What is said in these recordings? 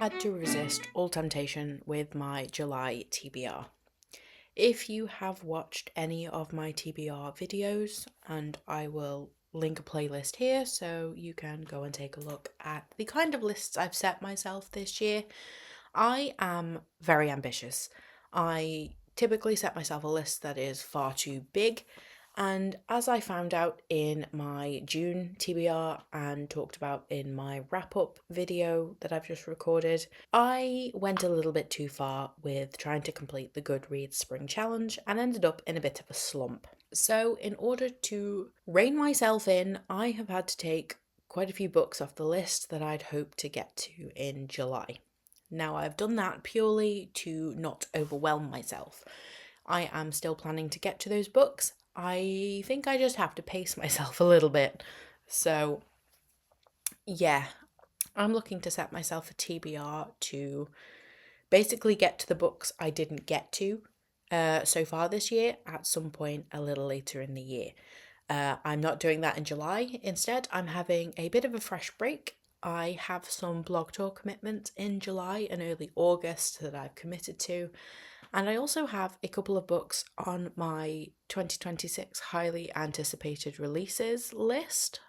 had to resist all temptation with my July TBR. If you have watched any of my TBR videos, and I will link a playlist here so you can go and take a look at the kind of lists I've set myself this year. I am very ambitious. I typically set myself a list that is far too big, and as I found out in my June TBR and talked about in my wrap up video that I've just recorded, I went a little bit too far with trying to complete the Goodreads Spring Challenge and ended up in a bit of a slump. So, in order to rein myself in, I have had to take quite a few books off the list that I'd hoped to get to in July. Now, I've done that purely to not overwhelm myself. I am still planning to get to those books. I think I just have to pace myself a little bit. So, yeah, I'm looking to set myself a TBR to basically get to the books I didn't get to so far this year at some point a little later in the year. I'm not doing that in July. Instead, I'm having a bit of a fresh break. I have some blog tour commitments in July and early August that I've committed to. And I also have a couple of books on my 2026 highly anticipated releases list,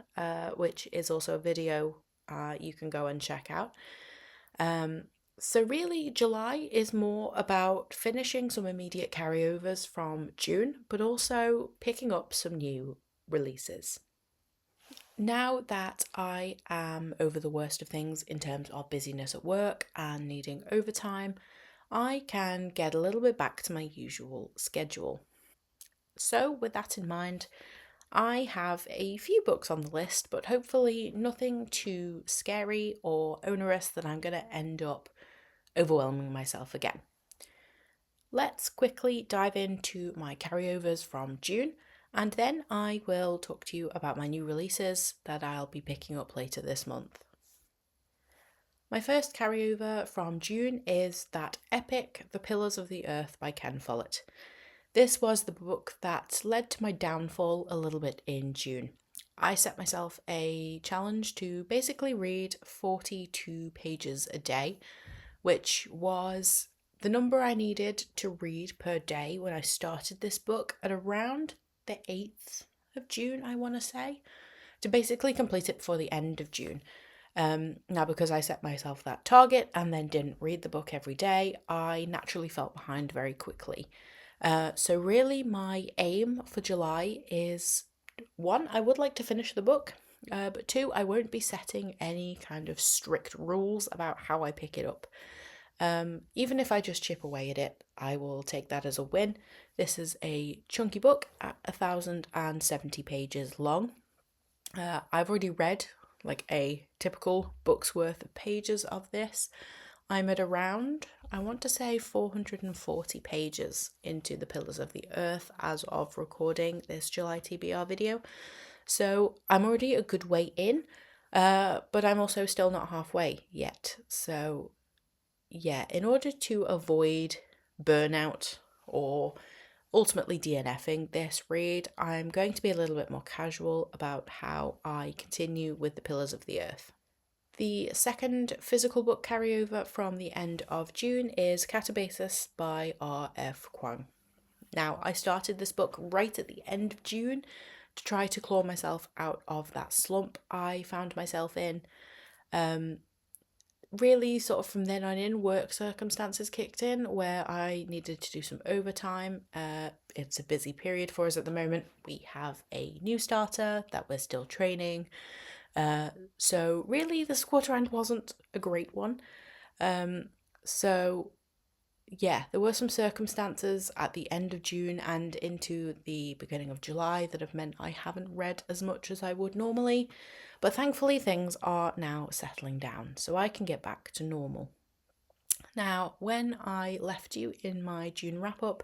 which is also a video you can go and check out. So really, July is more about finishing some immediate carryovers from June, but also picking up some new releases. Now that I am over the worst of things in terms of busyness at work and needing overtime, I can get a little bit back to my usual schedule. So, with that in mind, I have a few books on the list, but hopefully nothing too scary or onerous that I'm going to end up overwhelming myself again. Let's quickly dive into my carryovers from June, and then I will talk to you about my new releases that I'll be picking up later this month. My first carryover from June is that epic The Pillars of the Earth by Ken Follett. This was the book that led to my downfall a little bit in June. I set myself a challenge to basically read 42 pages a day, which was the number I needed to read per day when I started this book at around the 8th of June, I want to say, to basically complete it before the end of June. Now, because I set myself that target and then didn't read the book every day, I naturally felt behind very quickly. So really my aim for July is, one, I would like to finish the book, but two, I won't be setting any kind of strict rules about how I pick it up. Even if I just chip away at it, I will take that as a win. This is a chunky book at 1,070 pages long. I've already read like a typical book's worth of pages of this. I'm at around, I want to say 440 pages into The Pillars of the Earth as of recording this July TBR video. So I'm already a good way in, but I'm also still not halfway yet. So yeah, in order to avoid burnout or ultimately DNFing this read, I'm going to be a little bit more casual about how I continue with The Pillars of the Earth. The second physical book carryover from the end of June is Katabasis by R.F. Kuang. Now, I started this book right at the end of June to try to claw myself out of that slump I found myself in. Really, sort of from then on in, work circumstances kicked in where I needed to do some overtime. It's a busy period for us at the moment. We have a new starter that we're still training. So really, this quarter end wasn't a great one. So yeah, there were some circumstances at the end of June and into the beginning of July that have meant I haven't read as much as I would normally, but thankfully things are now settling down, so I can get back to normal. Now, when I left you in my June wrap-up,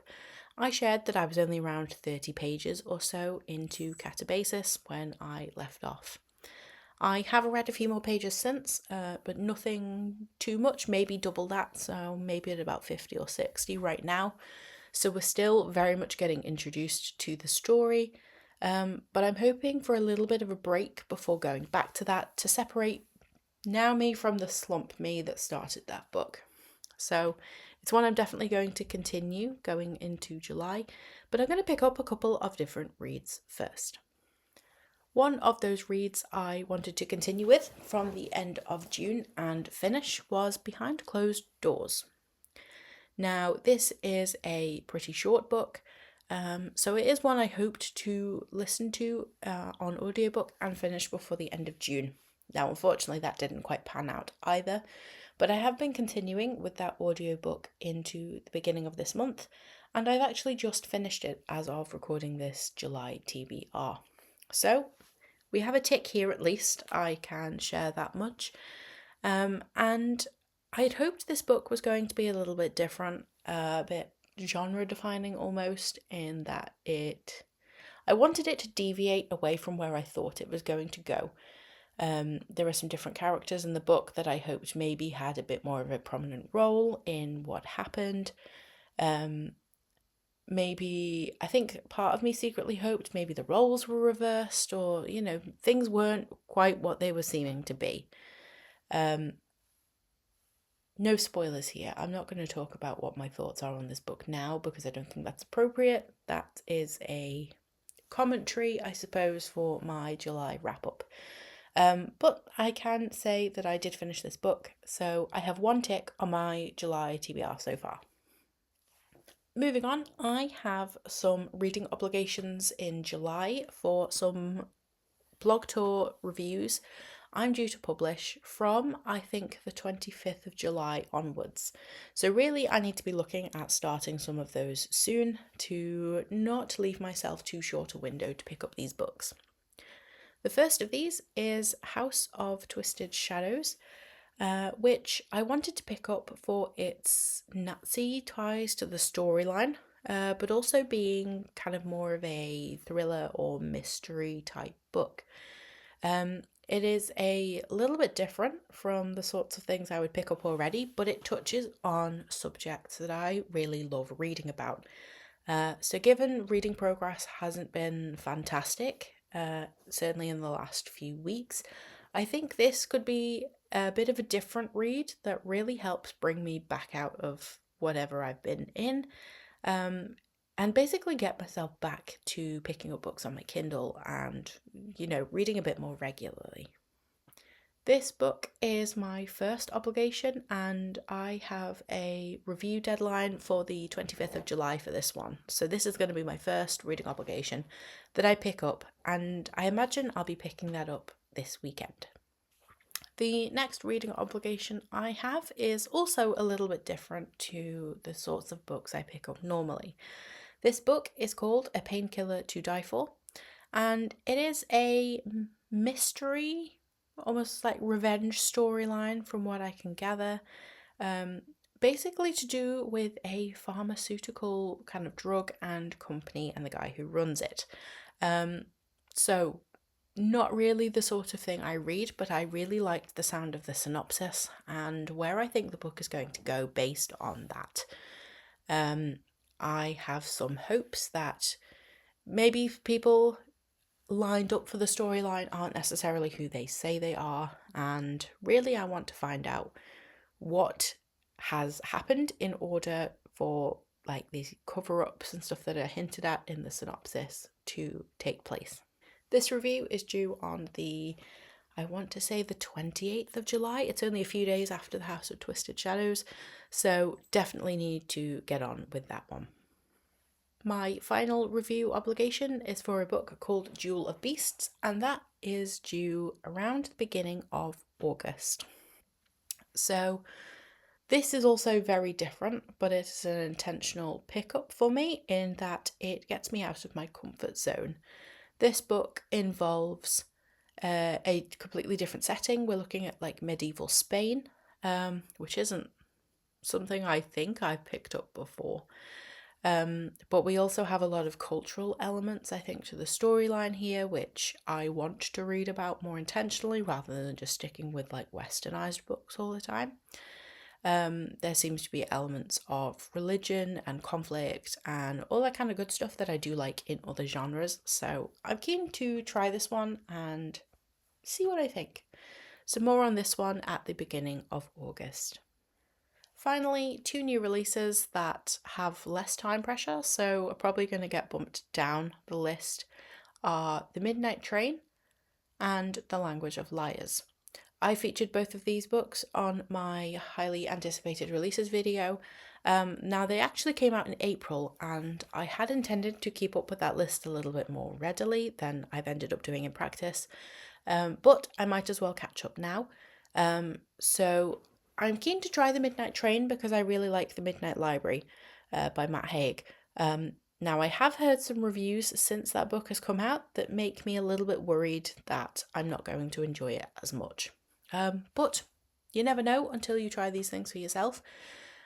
I shared that I was only around 30 pages or so into Katabasis when I left off. I have read a few more pages since, but nothing too much, maybe double that, so maybe at about 50 or 60 right now. So we're still very much getting introduced to the story, but I'm hoping for a little bit of a break before going back to that to separate now me from the slump me that started that book. So it's one I'm definitely going to continue going into July, but I'm going to pick up a couple of different reads first. One of those reads I wanted to continue with from the end of June and finish was Behind Closed Doors. Now, this is a pretty short book, so it is one I hoped to listen to on audiobook and finish before the end of June. Now, unfortunately, that didn't quite pan out either, but I have been continuing with that audiobook into the beginning of this month, and I've actually just finished it as of recording this July TBR. So, we have a tick here at least, I can share that much. And I'd hoped this book was going to be a little bit different, a bit genre defining almost, in that I wanted it to deviate away from where I thought it was going to go. There are some different characters in the book that I hoped maybe had a bit more of a prominent role in what happened. Maybe, I think part of me secretly hoped maybe the roles were reversed, or, things weren't quite what they were seeming to be. No spoilers here. I'm not going to talk about what my thoughts are on this book now because I don't think that's appropriate. That is a commentary, I suppose, for my July wrap-up. But I can say that I did finish this book, so I have one tick on my July TBR so far. Moving on, I have some reading obligations in July for some blog tour reviews I'm due to publish from, I think, the 25th of July onwards. So really, I need to be looking at starting some of those soon to not leave myself too short a window to pick up these books. The first of these is House of Twisted Shadows, which I wanted to pick up for its Nazi ties to the storyline, but also being kind of more of a thriller or mystery type book. It is a little bit different from the sorts of things I would pick up already, but it touches on subjects that I really love reading about. So given reading progress hasn't been fantastic, certainly in the last few weeks, I think this could be a bit of a different read that really helps bring me back out of whatever I've been in, and basically get myself back to picking up books on my Kindle and, reading a bit more regularly. This book is my first obligation, and I have a review deadline for the 25th of July for this one. So this is going to be my first reading obligation that I pick up, and I imagine I'll be picking that up this weekend. The next reading obligation I have is also a little bit different to the sorts of books I pick up normally. This book is called A Painkiller to Die For, and it is a mystery, almost like revenge storyline from what I can gather, basically to do with a pharmaceutical kind of drug and company and the guy who runs it. So not really the sort of thing I read, but I really liked the sound of the synopsis and where I think the book is going to go based on that. I have some hopes that maybe people lined up for the storyline aren't necessarily who they say they are, and really I want to find out what has happened in order for these cover-ups and stuff that are hinted at in the synopsis to take place. This review is due on I want to say the 28th of July. It's only a few days after the House of Twisted Shadows, so definitely need to get on with that one. My final review obligation is for a book called Duel of Beasts, and that is due around the beginning of August. So this is also very different, but it's an intentional pickup for me in that it gets me out of my comfort zone. This book involves a completely different setting. We're looking at medieval Spain, which isn't something I think I've picked up before. But we also have a lot of cultural elements, I think, to the storyline here, which I want to read about more intentionally rather than just sticking with westernized books all the time. There seems to be elements of religion and conflict and all that kind of good stuff that I do like in other genres. So I'm keen to try this one and see what I think. So more on this one at the beginning of August. Finally, 2 new releases that have less time pressure, so are probably going to get bumped down the list, are The Midnight Train and The Language of Liars. I featured both of these books on my highly anticipated releases video. Now, they actually came out in April, and I had intended to keep up with that list a little bit more readily than I've ended up doing in practice, but I might as well catch up now. So I'm keen to try The Midnight Train because I really like The Midnight Library by Matt Haig. Now, I have heard some reviews since that book has come out that make me a little bit worried that I'm not going to enjoy it as much. But you never know until you try these things for yourself.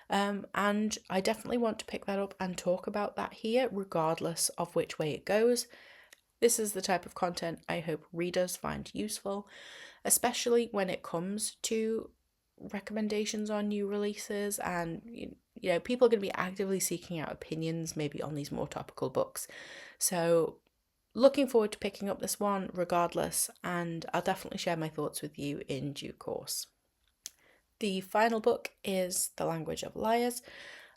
And I definitely want to pick that up and talk about that here, regardless of which way it goes. This is the type of content I hope readers find useful, especially when it comes to recommendations on new releases, and people are going to be actively seeking out opinions maybe on these more topical books. So looking forward to picking up this one regardless, and I'll definitely share my thoughts with you in due course. The final book is The Language of Liars,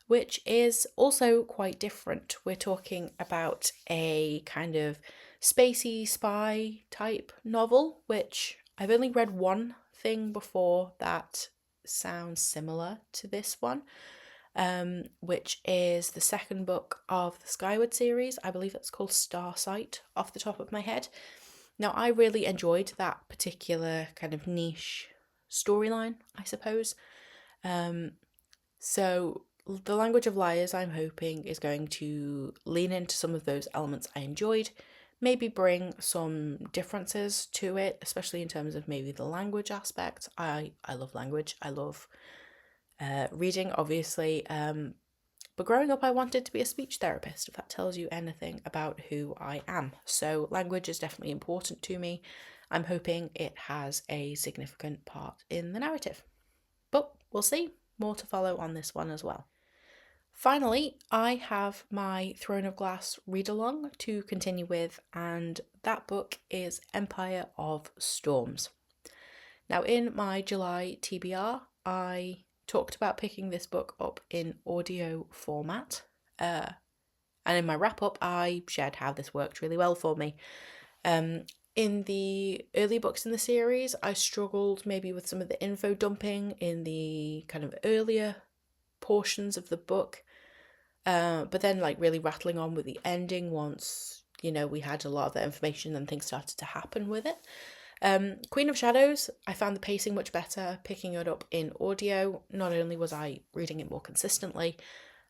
which is also quite different. We're talking about a kind of spacey spy type novel, which I've only read one thing before that sounds similar to this one, which is the second book of the Skyward series. I believe it's called Starsight off the top of my head. Now, I really enjoyed that particular kind of niche storyline, I suppose. So The Language of Liars, I'm hoping, is going to lean into some of those elements I enjoyed, maybe bring some differences to it, especially in terms of maybe the language aspect. I love language. I love reading, obviously. But growing up, I wanted to be a speech therapist, if that tells you anything about who I am. So language is definitely important to me. I'm hoping it has a significant part in the narrative. But we'll see. More to follow on this one as well. Finally, I have my Throne of Glass read-along to continue with, and that book is Empire of Storms. Now, in my July TBR, I talked about picking this book up in audio format, and in my wrap-up, I shared how this worked really well for me. In the early books in the series, I struggled maybe with some of the info dumping in the kind of earlier portions of the book, but then really rattling on with the ending once we had a lot of the information and things started to happen with it. Queen of Shadows, I found the pacing much better picking it up in audio. Not only was I reading it more consistently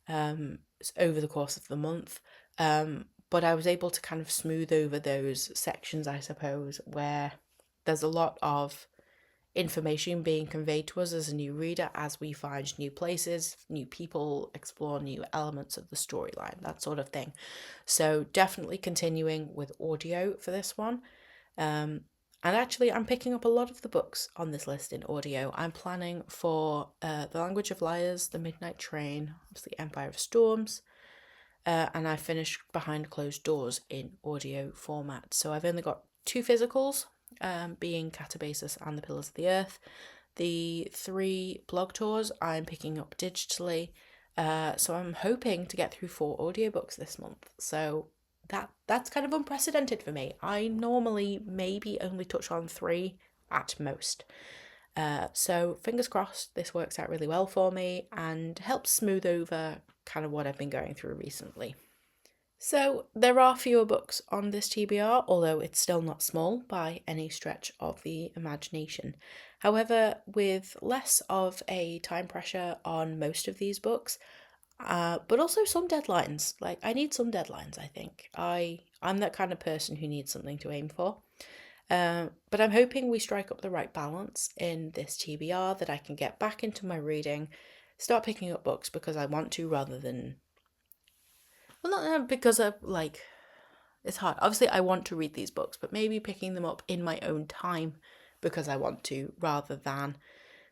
over the course of the month, but I was able to kind of smooth over those sections, I suppose, where there's a lot of information being conveyed to us as a new reader as we find new places, new people, explore new elements of the storyline, that sort of thing. So definitely continuing with audio for this one. And actually, I'm picking up a lot of the books on this list in audio. I'm planning for The Language of Liars, The Midnight Train, obviously Empire of Storms, and I finished Behind Closed Doors in audio format. So I've only got 2 physicals, being Katabasis and The Pillars of the Earth. The 3 blog tours I'm picking up digitally, so I'm hoping to get through 4 audiobooks this month. So that's kind of unprecedented for me. I normally maybe only touch on 3 at most. So fingers crossed this works out really well for me and helps smooth over kind of what I've been going through recently. So there are fewer books on this TBR, although it's still not small by any stretch of the imagination. However, with less of a time pressure on most of these books, but also some deadlines. I need some deadlines, I think. I'm that kind of person who needs something to aim for. But I'm hoping we strike up the right balance in this TBR, that I can get back into my reading, start picking up books because I want to rather than... Well, not because of, it's hard. Obviously, I want to read these books, but maybe picking them up in my own time because I want to rather than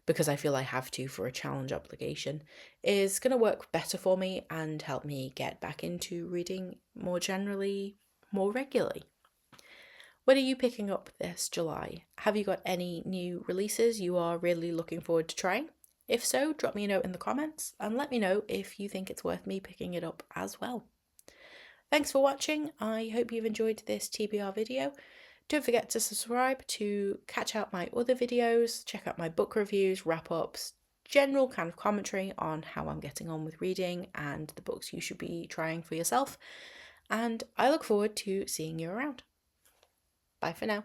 because I feel I have to for a challenge obligation is going to work better for me and help me get back into reading more generally, more regularly. What are you picking up this July? Have you got any new releases you are really looking forward to trying? If so, drop me a note in the comments and let me know if you think it's worth me picking it up as well. Thanks for watching. I hope you've enjoyed this TBR video. Don't forget to subscribe to catch out my other videos, check out my book reviews, wrap-ups, general kind of commentary on how I'm getting on with reading and the books you should be trying for yourself. And I look forward to seeing you around. Bye for now.